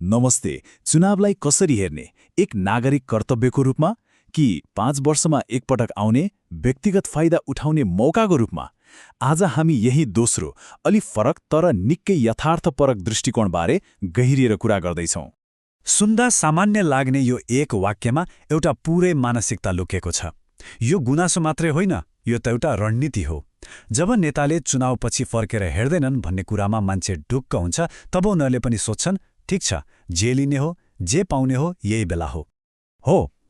नमस्ते। चुनावलाई कसरी हेर्ने? एक नागरिक कर्तव्यको रूपमा कि 5 वर्षमा एकपटक आउने व्यक्तिगत फाइदा उठाउने मौकाको रूपमा? आज हामी यही दोस्रो, अलि फरक तर निकै यथार्थपरक दृष्टिकोणबारे गहिरिएर कुरा गर्दैछौँ। सुन्दा सामान्य लाग्ने यो एक वाक्यमा एउटा पूरै मानसिकता लुकेको छ। यो गुनासो मात्रै होइन, यो त एउटा रणनीति हो। जब नेताले चुनावपछि फर्केर हेर्दैनन् भन्ने कुरामा मान्छे ढुक्क हुन्छ, तब उनीहरूले पनि सोच्छन्, ठिक छ, जे लिने हो, जे पाउने हो, यही बेला हो।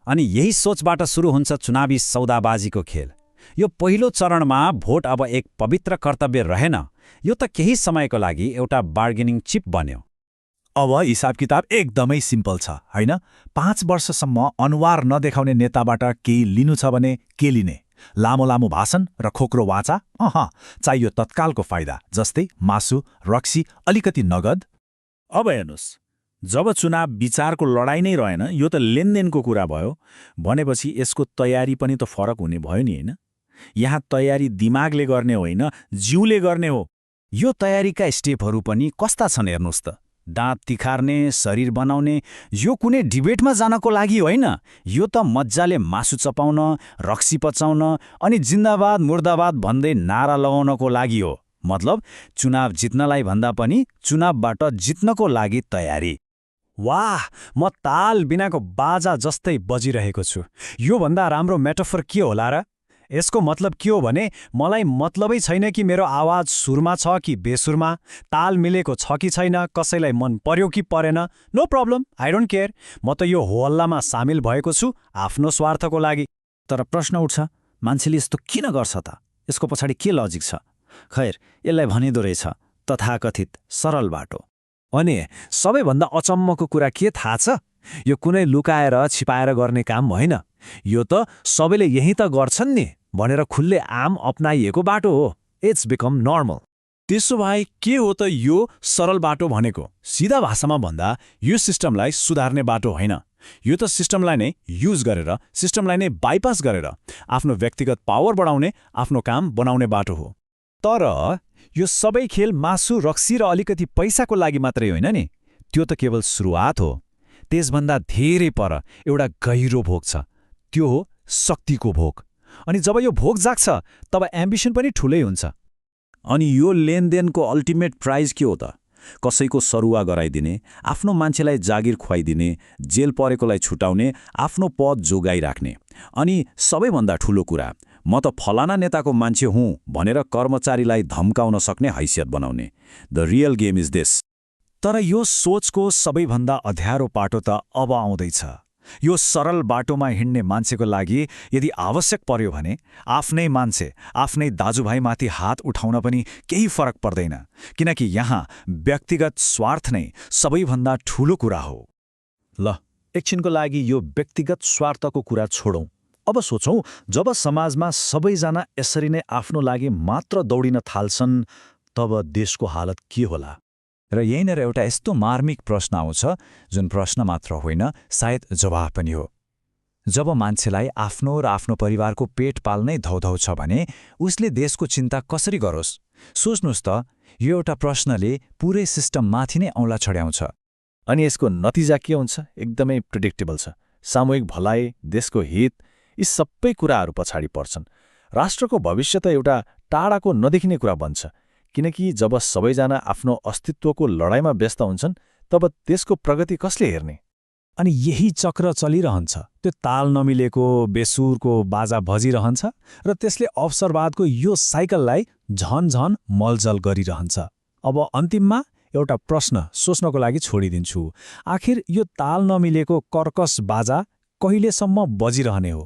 अनि यही सोचबाट सुरु हुन्छ चुनावी सौदाबाजीको खेल। यो पहिलो चरणमा भोट अब एक पवित्र कर्तव्य रहेन, यो त केही समयको लागि एउटा बार्गेनिङ चिप बन्यो। अब हिसाब किताब एकदमै सिम्पल छ, होइन? 5 वर्षसम्म अनुहार नदेखाउने नेताबाट केही लिनु छ भने के लिने? लामो लामो भाषण र खोक्रो वाचा? चाहियो तत्कालको फाइदा, जस्तै मासु, रक्सी, अलिकति नगद। अब हेर्नुहोस्, जब चुनाव विचारको लडाईँ नै रहेन, यो त लेनदेनको कुरा भयो भनेपछि यसको तयारी पनि त फरक हुने भयो नि, होइन? यहाँ तयारी दिमागले गर्ने होइन, जिउले गर्ने हो। यो तयारीका स्टेपहरू पनि कस्ता छन् हेर्नुहोस् त। दाँत तिखार्ने, शरीर बनाउने, यो कुनै डिबेटमा जानको लागि होइन। यो त मज्जाले मासु चपाउन, रक्सी पचाउन अनि जिन्दाबाद मुर्दाबाद भन्दै नारा लगाउनको लागि हो। मतलब चुनाव जित्नलाई भन्दा पनि चुनावबाट जित्नको लागि तयारी। वाह, म ताल बिनाको बाजा जस्तै बजिरहेको छु। योभन्दा राम्रो मेटाफर के होला र? यसको मतलब के हो भने मलाई मतलबै छैन कि मेरो आवाज सुरमा छ कि बेसुरमा, ताल मिलेको छ कि छैन, कसैलाई मन पर्यो कि परेन, no problem, I don't care. म त यो होहल्लामा सामेल भएको छु आफ्नो स्वार्थको लागि। तर प्रश्न उठ्छ, मान्छेले यस्तो किन गर्छ त? यसको पछाडि के लजिक छ? खैर, यसलाई भनिदो रहेछ तथाकथित सरल बाटो। अनि सबैभन्दा अचम्मको कुरा के थाहा छ? यो कुनै लुकाएर छिपाएर गर्ने काम होइन। यो त सबैले यही त गर्छन् नि भनेर खुल्ले आम अपनाइएको बाटो हो। It's become normal. त्यसो भए के हो त यो सरल बाटो भनेको? सिधा भाषामा भन्दा यो सिस्टमलाई सुधार्ने बाटो होइन। यो त सिस्टमलाई नै युज गरेर, सिस्टमलाई नै बाइपास गरेर आफ्नो व्यक्तिगत पावर बढाउने, आफ्नो काम बनाउने बाटो हो। तर यो सबै खेल मासु, रक्सी र अलिकति पैसाको लागि मात्रै होइन नि। त्यो त केवल सुरुवात हो। त्यसभन्दा धेरै पर एउटा गहिरो भोग छ। त्यो हो शक्तिको भोग। अनि जब यो भोग जाग्छ, तब एम्बिसन पनि ठुलै हुन्छ। अनि यो लेनदेनको अल्टिमेट प्राइज के हो त? कसैको सरुवा गराइदिने, आफ्नो मान्छेलाई जागिर खुवाइदिने, जेल परेकोलाई छुटाउने, आफ्नो पद जोगाइराख्ने। अनि सबैभन्दा ठुलो कुरा, म त फलाना नेताको मान्छे हुँ भनेर कर्मचारीलाई धम्काउन सक्ने हैसियत बनाउने। The real game is this. तर यो सोचको सबैभन्दा अध्यारो पाटो त अब आउँदैछ। यो सरल बाटोमा हिँड्ने मान्छेको लागि यदि आवश्यक पर्यो भने आफ्नै मान्छे, आफ्नै दाजुभाइमाथि हात उठाउन पनि केही फरक पर्दैन, किनकि यहाँ व्यक्तिगत स्वार्थ नै सबैभन्दा ठुलो कुरा हो। ल, एकछिनको लागि यो व्यक्तिगत स्वार्थको कुरा छोडौँ। अब सोचौँ, जब समाजमा सबैजना यसरी नै आफ्नो लागि मात्र दौडिन थाल्छन्, तब देशको हालत के होला? र यहीँनिर एउटा यस्तो मार्मिक प्रश्न आउँछ, जुन प्रश्न मात्र होइन, सायद जवाफ पनि हो। जब मान्छेलाई आफ्नो र आफ्नो परिवारको पेट पाल्नै धौधौ छ भने उसले देशको चिन्ता कसरी गरोस्? सोच्नुहोस् त, यो एउटा प्रश्नले पुरै सिस्टममाथि नै औँला चढाउँछ। अनि यसको नतिजा के हुन्छ? एकदमै प्रिडिक्टेबल छ। सामूहिक भलाइ, देशको हित, यी सबै कुराहरू पछाडि पर्छन्। राष्ट्रको भविष्य त एउटा टाढाको नदेखिने कुरा बन्छ, किनकि जब सबैजना आफ्नो अस्तित्वको लडाईँमा व्यस्त हुन्छन्, तब देशको प्रगति कसले हेर्ने? अनि यही चक्र चलिरहन्छ। त्यो ताल नमिलेको, बेसुरको बाजा बजिरहन्छ र त्यसले अवसरवादको यो साइकललाई झन मलजल गरिरहन्छ। अब अन्तिममा एउटा प्रश्न सोच्नको लागि छोडिदिन्छु। आखिर यो ताल नमिलेको कर्कस बाजा कहिलेसम्म बजिरहने हो?